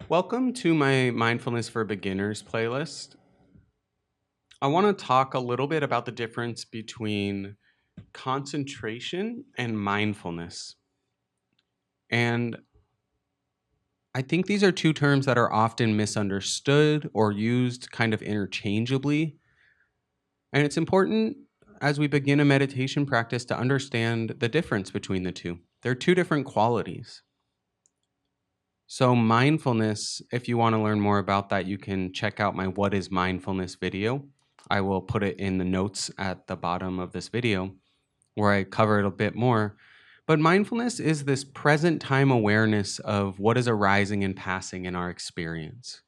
Welcome to my Mindfulness for Beginners playlist. I want to talk a little bit about the difference between concentration and mindfulness. And I think these are two terms that are often misunderstood or used kind of interchangeably. And it's important as we begin a meditation practice to understand the difference between the two. They're two different qualities. So, mindfulness, if you want to learn more about that, you can check out my What is Mindfulness video. I will put it in the notes at the bottom of this video where I cover it a bit more. But mindfulness is this present time awareness of what is arising and passing in our experience.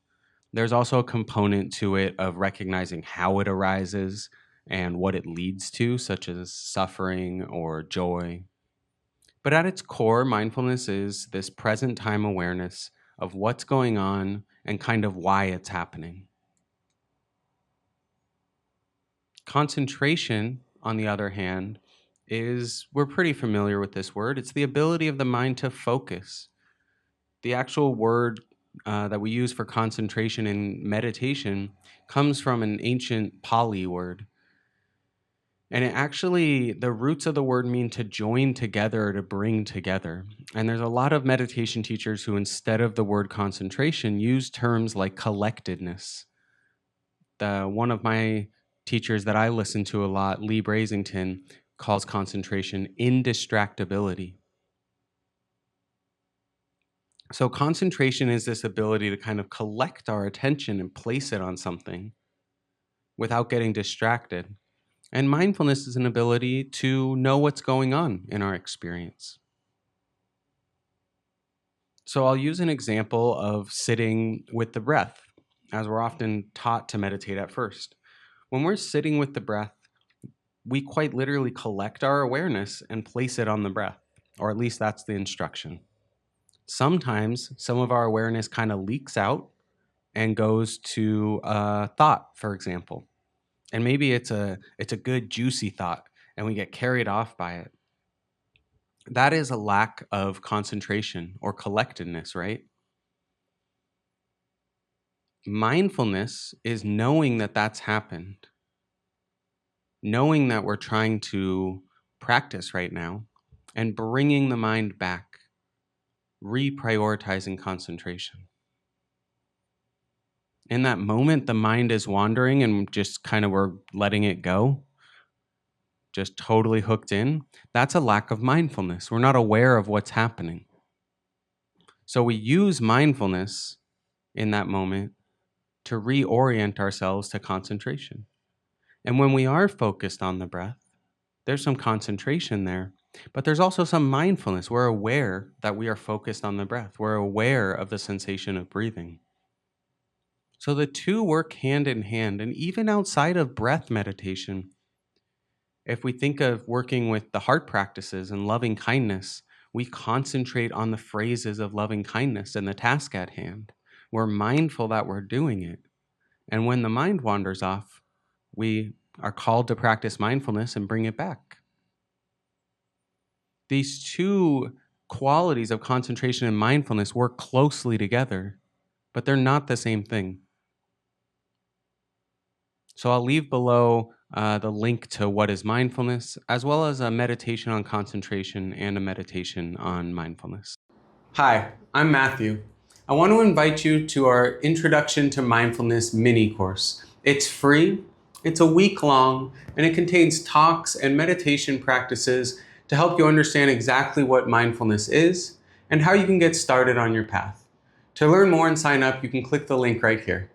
There's also a component to it of recognizing how it arises and what it leads to, such as suffering or joy. But at its core, mindfulness is this present time awareness of what's going on and kind of why it's happening. Concentration, on the other hand, we're pretty familiar with this word. It's the ability of the mind to focus. The actual word that we use for concentration in meditation comes from an ancient Pali word. And the roots of the word mean to join together, to bring together. And there's a lot of meditation teachers who, instead of the word concentration, use terms like collectedness. One of my teachers that I listen to a lot, Lee Brasington, calls concentration indistractability. So concentration is this ability to kind of collect our attention and place it on something without getting distracted. And mindfulness is an ability to know what's going on in our experience. So I'll use an example of sitting with the breath, as we're often taught to meditate at first. When we're sitting with the breath, we quite literally collect our awareness and place it on the breath, or at least that's the instruction. Sometimes some of our awareness kind of leaks out and goes to a thought, for example. And maybe it's a good juicy thought and we get carried off by it. That is a lack of concentration or collectedness, right? Mindfulness is knowing that that's happened, knowing that we're trying to practice right now and bringing the mind back, reprioritizing concentration. In that moment, the mind is wandering and just kind of we're letting it go, just totally hooked in. That's a lack of mindfulness. We're not aware of what's happening. So we use mindfulness in that moment to reorient ourselves to concentration. And when we are focused on the breath, there's some concentration there, but there's also some mindfulness. We're aware that we are focused on the breath. We're aware of the sensation of breathing. So the two work hand in hand. And even outside of breath meditation, if we think of working with the heart practices and loving kindness, we concentrate on the phrases of loving kindness and the task at hand. We're mindful that we're doing it. And when the mind wanders off, we are called to practice mindfulness and bring it back. These two qualities of concentration and mindfulness work closely together, but they're not the same thing. So I'll leave below the link to what is mindfulness, as well as a meditation on concentration and a meditation on mindfulness. Hi, I'm Matthew. I want to invite you to our Introduction to Mindfulness mini course. It's free, it's a week long, and it contains talks and meditation practices to help you understand exactly what mindfulness is and how you can get started on your path. To learn more and sign up, you can click the link right here.